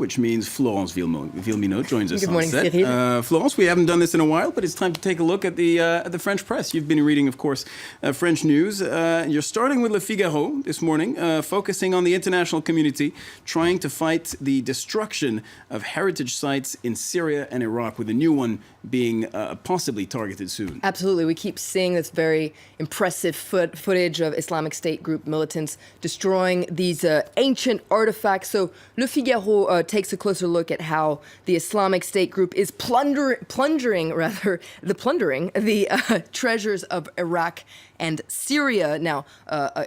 which means Florence Villeminot joins us. Good morning, on set. Cyril. Florence, we haven't done this in a while, but it's time to take a look at the French press. You've been reading, of course, French news. You're starting with Le Figaro this morning, focusing on the international community trying to fight the destruction of heritage sites in Syria and Iraq, with a new one being possibly targeted soon. Absolutely. We keep seeing this very impressive footage of Islamic State group militants destroying these ancient artifacts. So Le Figaro takes a closer look at how the Islamic State group is plundering the treasures of Iraq and Syria. Now,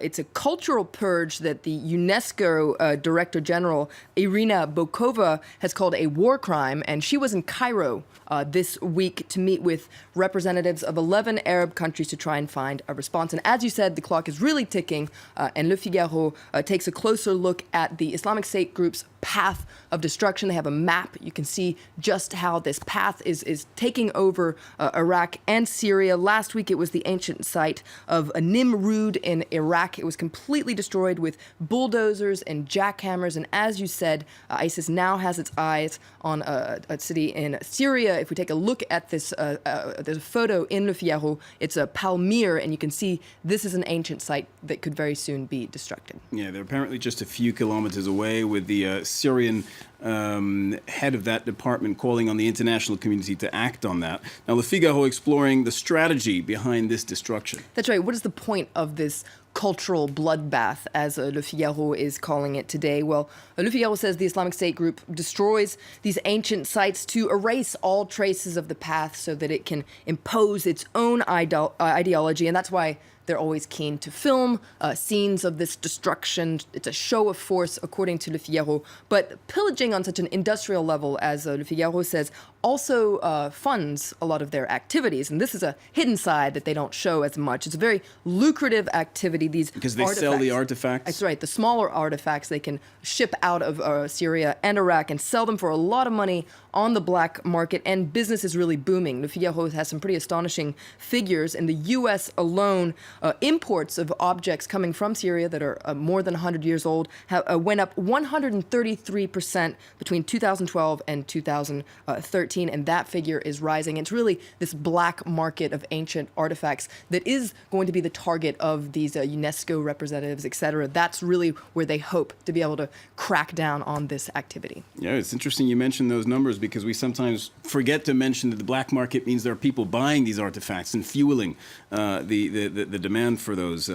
it's a cultural purge that the UNESCO Director General, Irina Bokova, has called a war crime, and she was in Cairo this week to meet with representatives of 11 Arab countries to try and find a response. And as you said, the clock is really ticking, and Le Figaro takes a closer look at the Islamic State group's path of destruction. They have a map. You can see just how this path is taking over Iraq and Syria. Last week, it was the ancient site of Nimrud in Iraq. It was completely destroyed with bulldozers and jackhammers. And as you said, ISIS now has its eyes on a city in Syria. If we take a look at this, there's a photo in Le Figaro. It's a Palmyre, and you can see this is an ancient site that could very soon be destructed. Yeah, they're apparently just a few kilometers away, with the Syrian head of that department calling on the international community to act on that. Now, Le Figaro exploring the strategy behind this destruction. That's right. What is the point of this cultural bloodbath, as Le Figaro is calling it today? Well, Le Figaro says the Islamic State group destroys these ancient sites to erase all traces of the path so that it can impose its own ideology, and that's why they're always keen to film scenes of this destruction. It's a show of force, according to Le Figaro. But pillaging on such an industrial level, as Le Figaro says, also funds a lot of their activities. And this is a hidden side that they don't show as much. It's a very lucrative activity. Because they sell the artifacts? That's right. The smaller artifacts they can ship out of Syria and Iraq and sell them for a lot of money on the black market, and business is really booming. Le Figaro has some pretty astonishing figures. In the U.S. alone, imports of objects coming from Syria that are more than 100 years old went up 133% between 2012 and 2013, and that figure is rising. It's really this black market of ancient artifacts that is going to be the target of these UNESCO representatives, etc. That's really where they hope to be able to crack down on this activity. Yeah, it's interesting you mentioned those numbers, because we sometimes forget to mention that the black market means there are people buying these artifacts and fueling the demand for those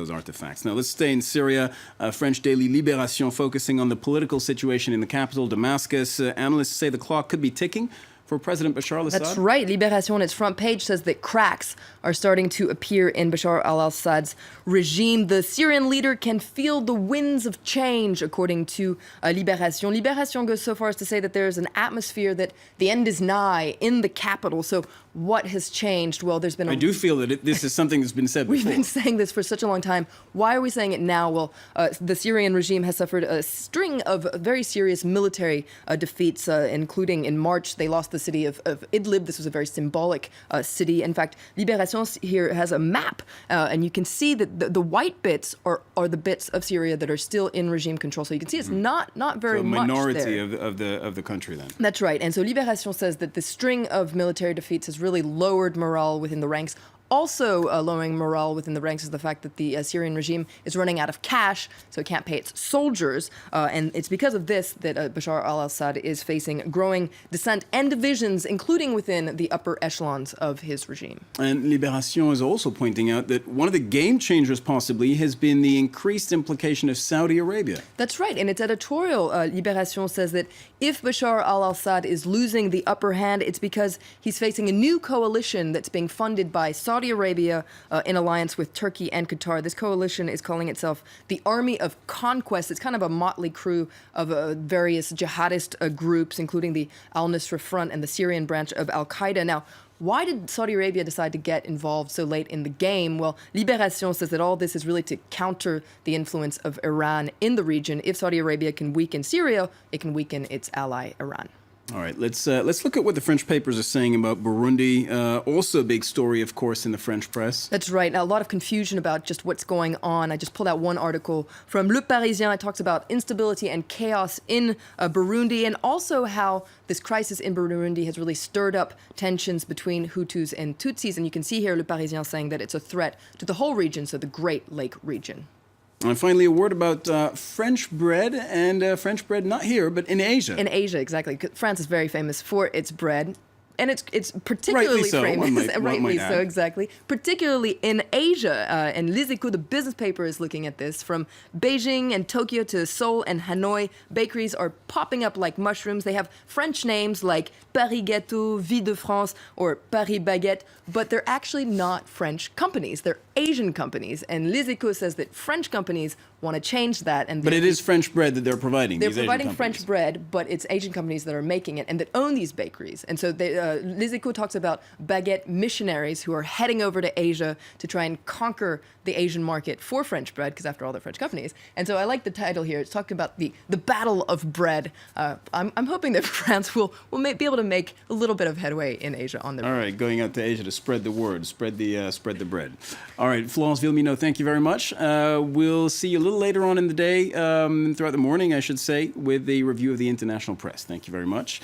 artifacts. Now, let's stay in Syria. French daily Libération focusing on the political situation in the capital, Damascus. Analysts say the clock could be ticking for President Bashar al-Assad. That's right. Libération on its front page says that cracks are starting to appear in Bashar al-Assad's regime. The Syrian leader can feel the winds of change, according to Libération. Libération goes so far as to say that there is an atmosphere that the end is nigh in the capital. So what has changed? Well, there's been I do feel that this is something that's been said before. We've been saying this for such a long time. Why are we saying it now? Well, the Syrian regime has suffered a string of very serious military defeats, including in March, they lost the city of Idlib. This was a very symbolic city. In fact, Libération here has a map, and you can see that the white bits are the bits of Syria that are still in regime control. So you can see it's not very much minority there. of the country then. That's right. And so Libération says that the string of military defeats has really lowered morale within the ranks. Also lowering morale within the ranks is the fact that the Syrian regime is running out of cash, so it can't pay its soldiers. And it's because of this that Bashar al-Assad is facing growing dissent and divisions, including within the upper echelons of his regime. And Libération is also pointing out that one of the game changers possibly has been the increased implication of Saudi Arabia. That's right. In its editorial, Libération says that if Bashar al-Assad is losing the upper hand, it's because he's facing a new coalition that's being funded by Saudi Arabia in alliance with Turkey and Qatar. This coalition is calling itself the Army of Conquest. It's kind of a motley crew of various jihadist groups, including the al-Nusra Front and the Syrian branch of al-Qaeda. Now, why did Saudi Arabia decide to get involved so late in the game? Well, Libération says that all this is really to counter the influence of Iran in the region. If Saudi Arabia can weaken Syria, it can weaken its ally, Iran. All right, let's look at what the French papers are saying about Burundi. Also a big story, of course, in the French press. That's right. Now, a lot of confusion about just what's going on. I just pulled out one article from Le Parisien. It talks about instability and chaos in Burundi, and also how this crisis in Burundi has really stirred up tensions between Hutus and Tutsis. And you can see here Le Parisien saying that it's a threat to the whole region, so the Great Lake region. And finally, a word about French bread, and French bread not here, but in Asia. In Asia, exactly. France is very famous for its bread. And it's particularly Rightly so, famous, one might so, add. exactly. Particularly in Asia. And Les Echos, the business paper, is looking at this. From Beijing and Tokyo to Seoul and Hanoi, bakeries are popping up like mushrooms. They have French names like Paris Gâteau, Vie de France, or Paris Baguette, but they're actually not French companies. They're Asian companies. And Les Echos says that French companies want to change that. And But it is French bread that they're providing. they're these Asian providing companies. French bread, but it's Asian companies that are making it and that own these bakeries. And so Les Echos talks about baguette missionaries who are heading over to Asia to try and conquer the Asian market for French bread, because after all, they're French companies. And so I like the title here. It's talking about the battle of bread. I'm hoping that France will be able to make a little bit of headway in Asia on the All right, going out to Asia to spread the word, spread the bread. All right, Florence Villemino, thank you very much. We'll see you a little later on in the day, throughout the morning, I should say, with the review of the international press. Thank you very much.